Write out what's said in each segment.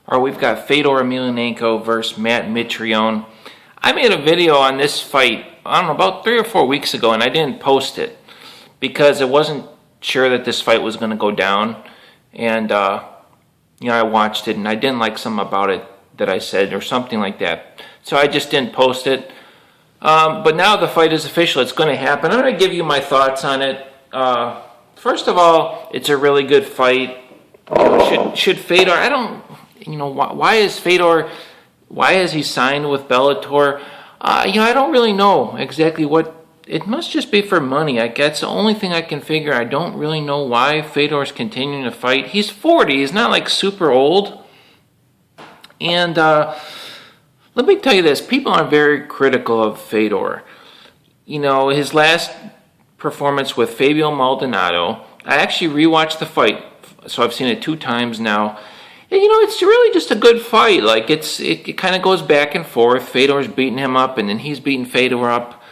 Or we've got Fedor Emelianenko versus Matt Mitrione. I made a video on this fight, I don't know, about 3 or 4 weeks ago, and I didn't post it because I wasn't sure that this fight was going to go down. And, I watched it, and I didn't like something about it that I said or something like that. So I just didn't post it. But now the fight is official. It's going to happen. I'm going to give you my thoughts on it. First of all, it's a really good fight. Should Fedor, I don't, why is Fedor, why is he signed with Bellator? I don't really know exactly what, it must just be for money. I guess the only thing I can figure, I don't really know why Fedor's continuing to fight. He's 40, he's not like super old. And let me tell you this, people are very critical of Fedor. His last performance with Fabio Maldonado, I actually rewatched the fight, so I've seen it 2 times now. And, it's really just a good fight. Like, it kind of goes back and forth. Fedor's beating him up, and then he's beating Fedor up.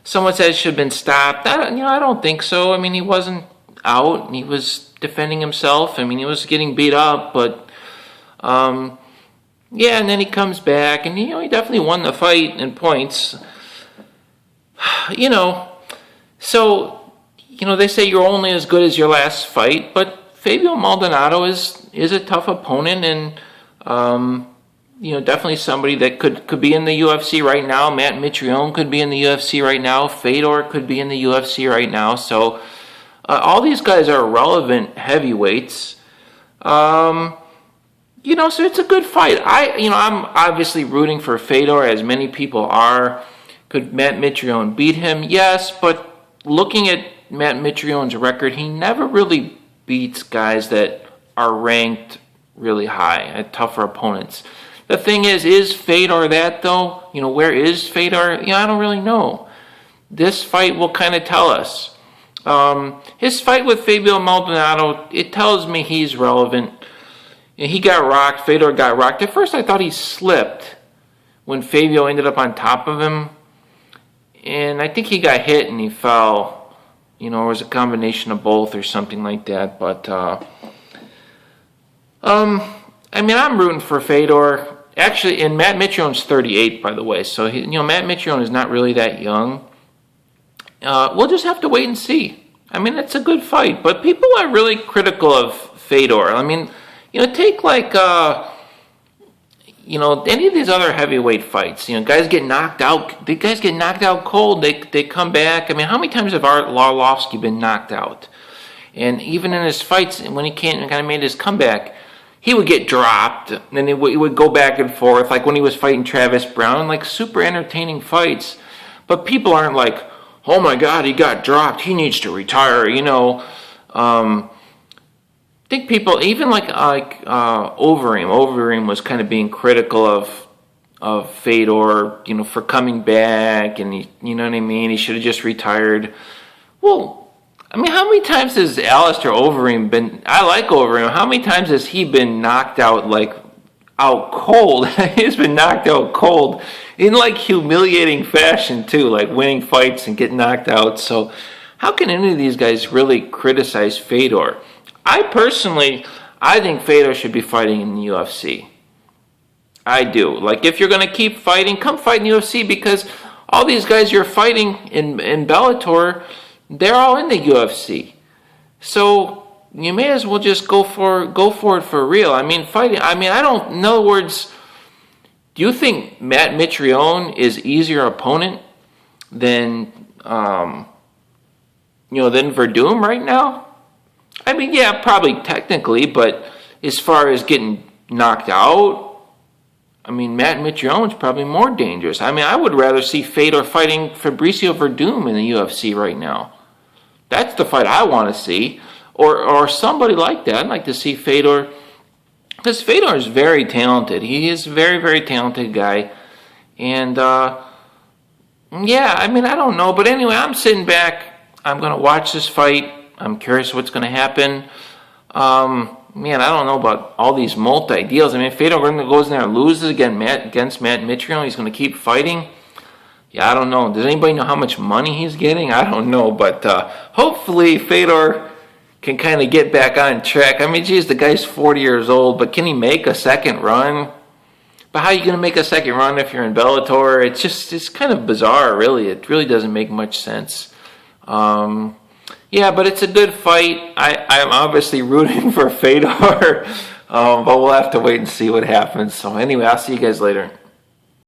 Someone says it should have been stopped. I don't think so. I mean, he wasn't out, and he was defending himself. I mean, he was getting beat up, but, and then he comes back, and, he definitely won the fight in points. So, they say you're only as good as your last fight, but Fabio Maldonado is a tough opponent, and definitely somebody that could be in the UFC right now. Matt Mitrione could be in the UFC right now. Fedor could be in the UFC right now. So all these guys are relevant heavyweights. So it's a good fight. I'm obviously rooting for Fedor, as many people are. Could Matt Mitrione beat him? Yes, but looking at Matt Mitrione's record, he never really beats guys that are ranked really high, at tougher opponents. The thing is Fedor that though? Where is Fedor? I don't really know. This fight will kind of tell us. His fight with Fabio Maldonado, it tells me he's relevant. He got rocked, Fedor got rocked. At first I thought he slipped when Fabio ended up on top of him. And I think he got hit and he fell. It was a combination of both or something like that. But, I'm rooting for Fedor. Actually, and Matt Mitrione's 38, by the way. So, Matt Mitrione is not really that young. We'll just have to wait and see. It's a good fight. But people are really critical of Fedor. Take like, any of these other heavyweight fights, guys get knocked out. The guys get knocked out cold. They come back. How many times have Art Arlovski been knocked out? And even in his fights, when he kind of made his comeback, he would get dropped, and then he would go back and forth, like when he was fighting Travis Brown, like super entertaining fights. But people aren't like, oh my God, he got dropped. He needs to retire. I think people, even like Overeem was kind of being critical of Fedor, for coming back, and he should have just retired. Well, how many times has Alistair Overeem been? I like Overeem. How many times has he been knocked out out cold? He's been knocked out cold in like humiliating fashion too, like winning fights and getting knocked out. So, how can any of these guys really criticize Fedor? I think Fedor should be fighting in the UFC. I do. Like, if you're going to keep fighting, come fight in the UFC, because all these guys you're fighting in Bellator, they're all in the UFC. So you may as well just go for it for real. Fighting. In other words, do you think Matt Mitrione is easier opponent than than Verdum right now? Yeah, probably technically, but as far as getting knocked out, Matt Mitrione's probably more dangerous. I would rather see Fedor fighting Fabricio Verdum in the UFC right now. That's the fight I want to see. Or somebody like that. I'd like to see Fedor, because Fedor is very talented. He is a very, very talented guy. And, I don't know. But anyway, I'm sitting back. I'm going to watch this fight. I'm curious what's going to happen. I don't know about all these multi-deals. Fedor goes in there and loses against Matt Mitrione. He's going to keep fighting. Yeah, I don't know. Does anybody know how much money he's getting? I don't know. But hopefully Fedor can kind of get back on track. I mean, geez, the guy's 40 years old, but can he make a second run? But how are you going to make a second run if you're in Bellator? It's kind of bizarre, really. It really doesn't make much sense. Yeah, but it's a good fight. I'm obviously rooting for Fedor, but we'll have to wait and see what happens. So anyway, I'll see you guys later.